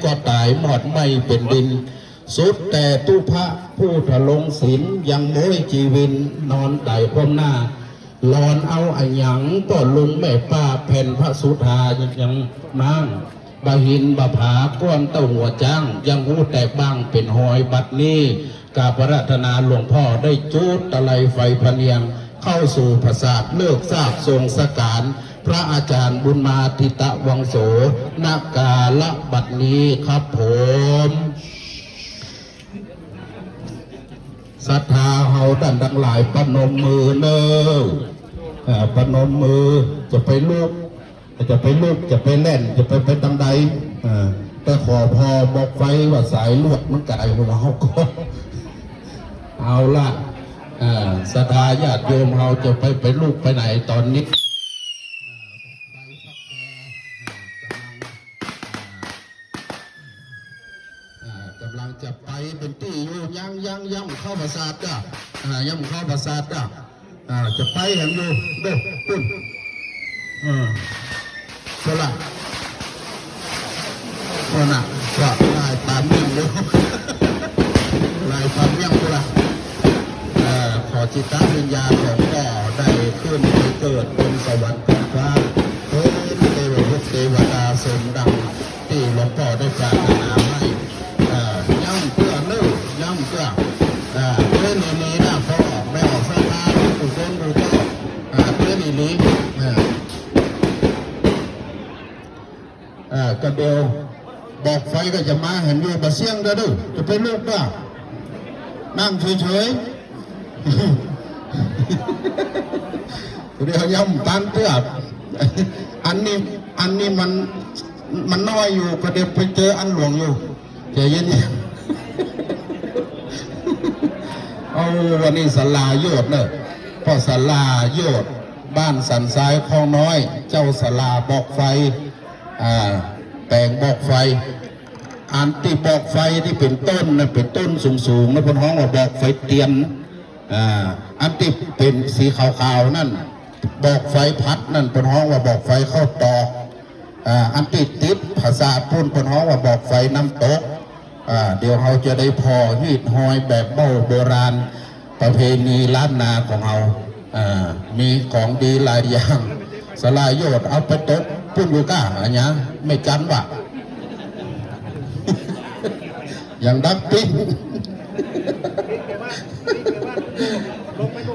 ก็ตายหมดไม่เป็นดินสุดแต่ตุพระผู้ทะลงศีลยังโมยจีวินนอนไต่ก้มหน้าลอนเอาอันหยังก็ลุงแม่ป้าแผ่นพระสุธายังนั่งบาหินบาผาก้อนเต้าหัวจ้างยังหูแตกบ้างเป็นหอยบัดนี้กาปรัตนาหลวงพ่อได้จุดตะไลไฟพเนียงเข้าสู่ภาษาเลิกทราบทรงสการพระอาจารย์บุญมาทิตะวังโสนากาละบัดนี้ครับผมศรัทธาเฮาท่านทั้งหลายประนมมือเนอประนมมือจะไปลุกจะไปเล่นจะไปตังใดแต่ขอพอบอกไฟว่าสายลวดมันกระไดหัวเขาก็เอาละศรัทธาญาติโยมเฮาจะไปลุกไปไหนตอนนี้กำลังจะไปเป็นที่อยู่ยังเข้าประสาทจ้ะยังเข้าประสาทจ้ะจะไปเห็นอยู่เด้อปุ่นก็ละก็น่ะก็ลายตามเมี่ยงเลยลายตามเมี่ยงก็ละขอจิตวิญญาณของก็ได้ขึ้นไปเกิดบนสวรรค์ของฟ้าเป็นเทวบุตรเทวดาสมดังที่หลวงพ่อได้ปรารถนาให้ย่ำเพื่อเนื้อย่ำเพื่อเพื่อนี้นะพ่อแม่ออกสตาร์ผู้คนผู้ก็เพื่อนี้ก็เดียวบอกไฟก็จะมาเห็นอยู่บะเสียงเด้อดูจะไปลูกป่ะนั่งเฉยๆเดี๋ยวย่ำตันเตื้ออันนี้มันน้อยอยู่ก็เดี๋ยวไปเจออันหลวงอยู่ใจเย็นๆเอาวันนี้ศาลาโยดเนอะพ่อศาลาโยดบ้านสันทรายคลองน้อยเจ้าศาลาบอกไฟแต่งบอกไฟอันที่บอกไฟที่เป็นต้นนะเป็นต้นสูงๆนะพนห้องว่าบอกไฟเตียนอันที่เป็นสีขาวๆนั่นบอกไฟพัดนั่นพนห้องว่าบอกไฟเข้าตอกอันที่ติดภาษาพุ่นพนห้องว่าบอกไฟน้ำตกเดี๋ยวเขาจะได้พอหีดหอยแบบโบราณประเพณีล้านนาของเรามีของดีหลายอย่างสลายโยดเอาไปตกพุ่นอยู่ก้าอันนี้ไม่จำว่ะอย่างดักปิ้ง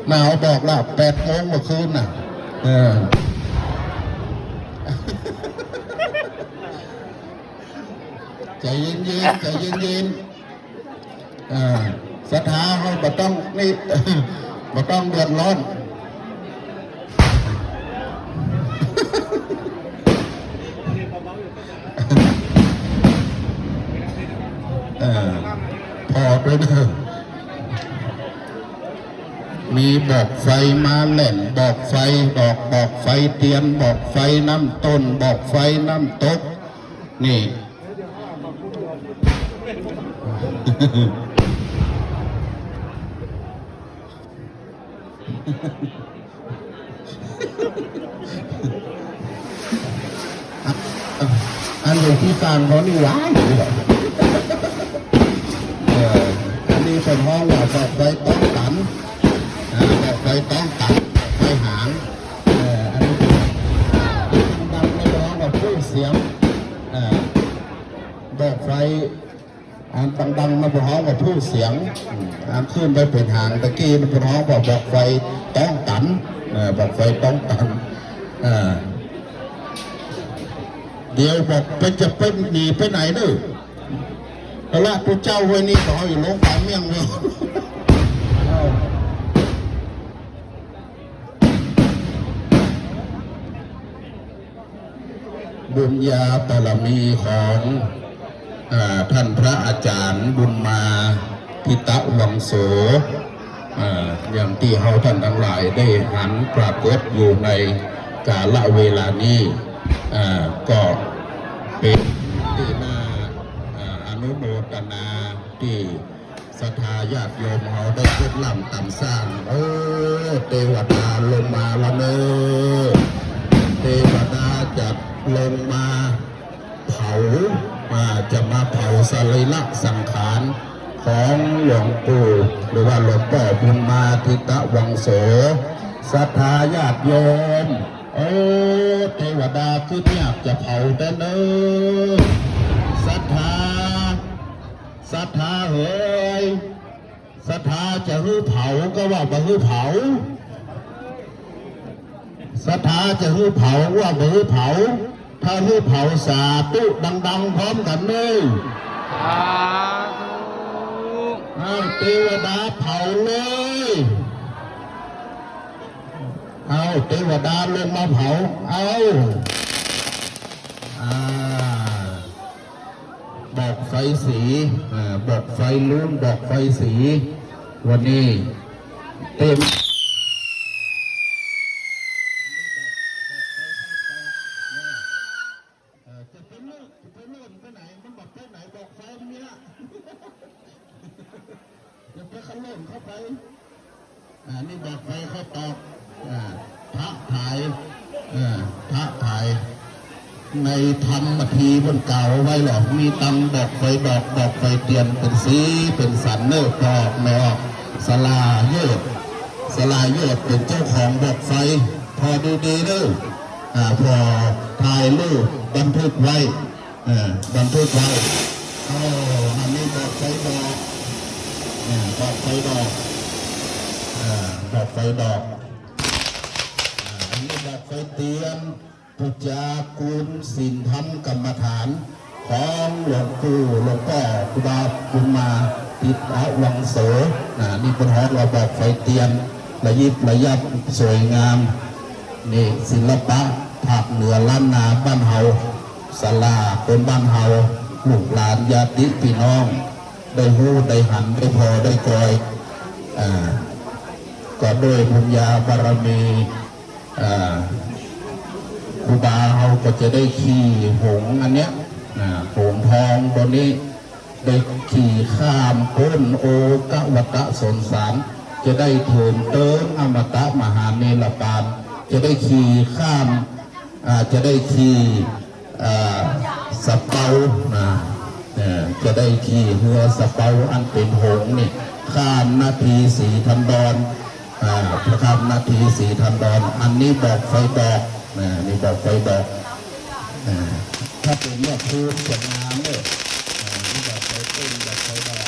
มาเอาบอกละ8 โมงเมื่อคืนน่ะใจเย็นศรัทธาเขาบ่ต้องนี่บ่ต้องเดือดร้อนพอด้วยเนอะมีบอกไฟมาเล่นบอกไฟบอกไฟเตียนบอกไฟน้ำต้นบอกไฟน้ำตกนี่อันอยู่ที่ฟังเขานี่ว้ายอันนี้เป็นห้องว่าบอกไฟต้องตันบอกไฟต้องตันไฟหางอันนี้ดังในร้องแบบพูดเสียงบอกไฟอันดังมาเป็นห้องแบบพูดเสียงอันขึ้นไปเป็นหางตะกี้มันเป็นห้องบอกไฟต้องตันบอกไฟต้องตันเดี๋ยวบอกไปจะไปหนีไปไหนเด้อแล้วละตัวเจ้าไว้นี่ต่ออยู่ลงป่าเมี่ยงเลยบุญญาบารมีของท่านพระอาจารย์บุญมาทิตะวังโสอย่างที่เฮาท่านทั้งหลายได้หันปรากฏอยู่ในกาลเวลานี้ก็เป็นที่น่าอนุโมทนาที่ศรัทธาญาติโยมเขาได้ขึ้นลำต่ำสร้างเทวดาลงมาละเนอเทวดาจัดลงมาเผา จะมาเผาสรีระสังขารของหลวงปู่หรือว่าหลวงพ่อบุญมาทิตะวังโสศรัทธาญาติโยมโอ้เทวดาคืออยากจะเผาแต่เนิ่นศรัทธาเฮ้ยศรัทธาจะฮื้อเผาก็ว่าบ่ฮื้อเผาศรัทธาจะฮื้อเผาว่าบ่ฮื้อเผาถ้าฮื้อเผาสาธุดังๆพร้อมกันเลยเอาเทวดาเผาเลยเอาเทวดาลงมาเผาเอาบอกไฟสีบอกไฟลุ้นบอกไฟสีวันนี้เต็มจะไปเลื่อนไปไหนมันบอกไปไหนบอกไฟเนี่ยจะไปขันเล่นเข้าไปนี่บอกไฟเขาตอกพระถ่ายในธรรมทีบนเก่าไว้หรอกมีตังบอกไฟบอกไฟเตียนเป็นสีเป็นสันเนื้อปอกไม่ออกสลาเยืดเป็นเจ้าของบอกไฟพอดูดีเด้อพอถ่ายรูปบันทึกไว้อันนี้บอกไฟบอกไฟดอกอันนี้บอกไฟเตียนปุจจากุลศีลธรรมกรรมฐานของหลวงปู่หลวงพ่อครูบาบุญมาทิตะวังโสนี่เป็นห้องเราบอกไฟเตียนระยิบระยับสวยงามนี่ศิลปะภาคเหนือล้านนาบ้านเฮาศาลาเป็นบ้านเฮาลูกหลานญาติพี่น้องได้หู้ได้หันได้พอได้คอยก็ด้วยบุญญาบารมีครูบาเขาก็จะได้ขี่หงอันเนี้ยหงทองตัวนี้ได้ขี่ข้ามพ้นโอกวัตสนสารจะได้ถึงเติมอมตะมหาเนรปานจะได้ขี่ข้ามจะได้ขี่สะเปาจะได้ขี่เรือสะเปาอันเป็นหงนี่ข้ามนาทีสีทันดอนข้ามนาทีสีทันดอนอันนี้บอกไฟดอกนี่บอกไฟดอกถ้าเป็นเนี่ยคือสวยงามเลยนี่บอกไฟต้นบอกไฟดอก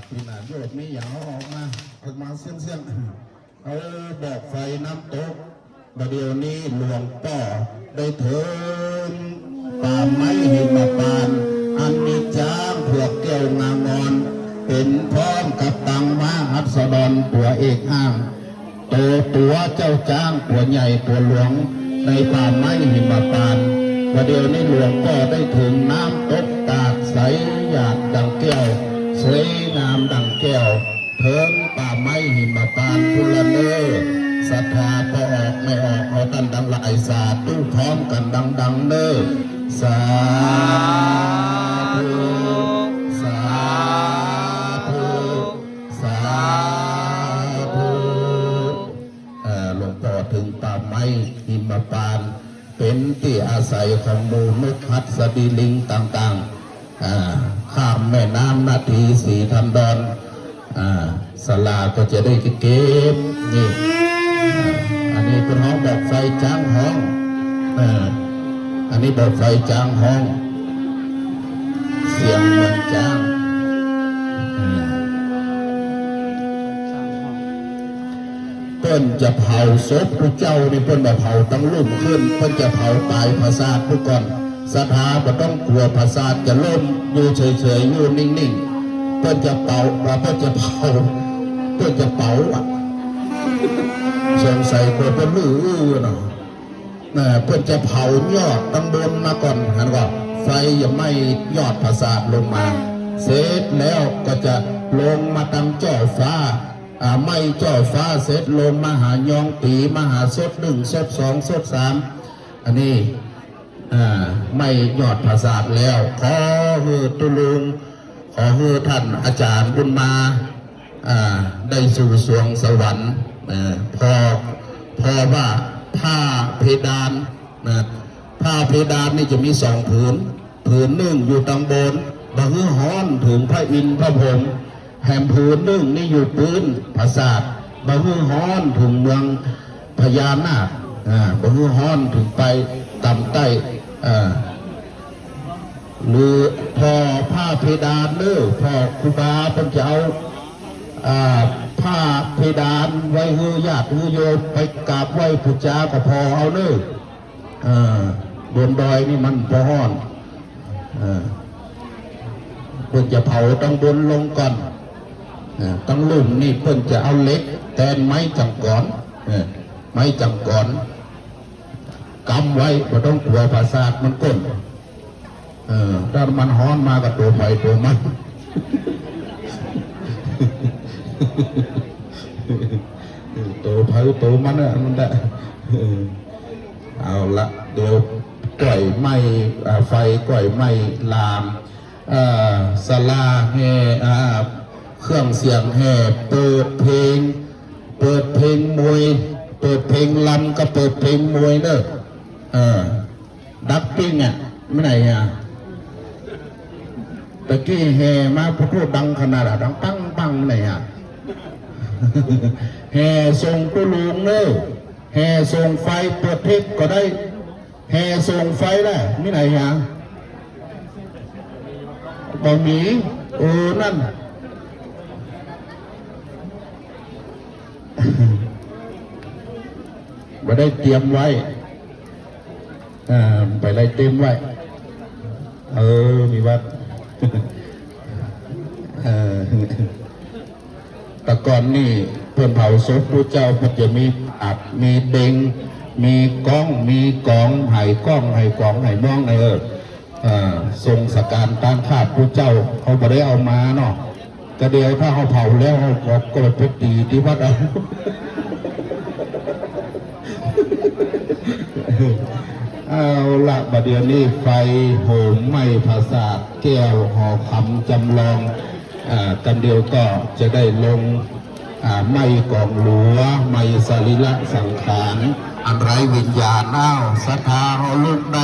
ปีหน้าโยดมีอย่างออกมาเสี่ยงเอาบอกไฟน้ำตกประเดี๋ยวนี้หลวงพ่อได้เถินป่าไม้หิมพานต์อันมีจ้างเผือกแก้วงามอนเป็นพร้อมกับตังมาอัศดรตัวเอกอ้างตัวเจ้าจ้างตัวใหญ่ตัวหลวงในป่าไม้หิมพานต์ประเดี๋ยวนี้หลวงพ่อได้ถึงน้ำตกตาดใสหยาดดังแก้วสวยงามดังแก้วเถิงป่าไม้หิมพานต์พุลเนอศรัทธาพอออกไม่ออกเอาตันดังหลายสาธุพร้อมกันดังเนอสาธุสาธุสาธุหลวงพ่อถึงป่าไม้หิมพานต์เป็นที่อาศัยของหมู่นุษย์หัสดีลิงต่างๆข้ามแม่น้ำนาทีสีทันดอนศาลาก็จะได้เก็บนี่อันนี้เป็นห้องบอกไฟจ้างห้องอันนี้บอกไฟจ้างห้องเสียงเหมือนจ้างเพิ่นจะเผาศพพระเจ้านี่เพิ่นมาเผาตั้งลุ่มขึ้นเพิ่นจะเผาตายพระศาสตร์ทุกคนศรัทธาบ่ต้องกลัวพระศาสตร์จะล่มอยู่เฉยๆอยู่นิ่งๆเพิ่นจะเผาเพิ่นจะเผาสงสัยเพิ่นลือเนาะเพื่อจะเผายอดตั้งบนมาก่อนเห็นว่าไฟยังไม่ยอดพระศาสตร์ลงมาเสร็จแล้วก็จะลงมาตั้งจ่อฟ้าไม่จ่อฟ้าเสร็จลงมาหายองตีมหาสด1สด2สด3อันนี้ไม่ยอดพระศาสตร์แล้วขอฮือตุลุงขอฮือท่านอาจารย์บุญมาได้สู่สวงสวรรค์พอว่า ผ้าเพดานนะผ้าเพดานนี่จะมีสองผืนหนึ่งอยู่ตังบนบะฮือฮ้อนถึงพระอินทร์พระพรหมแหมผืนหนึ่งนี่อยู่ปืนปราสาทบะฮือฮ้อนถึงเมืองพญานาคบะฮือฮ้อนถึงไปต่ำใต้หรือพอผ้าเพดานเน้อพอครูบาเป็นจะเอาผ้าเพดานไว้ฮือญาติฮือโยมไปกราบไหว้พุทธาก็พอเอาเน้อบนดอยนี่มันพอฮ้อนเพิ่นจะเผาต้องบนลงก่อนต้องลุ่มนี่เพิ่นจะเอาเล็กแทนไม้จังก่อนไม้จังก่อนกำไว้ก็ต้องกลัวภาษาทมันก้นถ้ามันฮ้อนมากับตัวไฟตัวมันตัวไฟตัวมันน่ะมันได้เอาละเดี๋ยวก่อยไม้ไฟก่อยไม้ลามศาลาแห่เครื่องเสียงแห่เปิดเพลงมวยเปิดเพลงลำก็เปิดเพลงมวยเนอะดับปิ้งไม่ไหนตะกี้แห่มาพูดดังขนาดดังปังไหนแห่ส่งตุลุงเนอะแห่ส่งไฟเปิดเพลงก็ได้แห่ส่งไฟแหละไม่ไหนบ่มีนั่นไปได้เตรียมไว้ไปได้เตรียมไว้มีวัดแต่ก่อนนี่เพื่อนเผาศพพระเจ้ามันจะมีอัดมีเด้งมีก้องมีกองไห่ก้องไห่กองไห่น้องทรงสการตามขาดพระเจ้าเขาไม่ได้เอามาเนาะก็เดียวถ้าเขาเผาแล้วเขาก็ไปตีที่วัดเอาละบัดเดี๋ยวนี้ไฟโหมไหม้ภาษาแก้วหอคำจำลองกันเดียวก็จะได้ลงไหม้กองหลัวไหม้สรีระสังขารอันไร้วิญญาณศรัทธาเขาลุกได้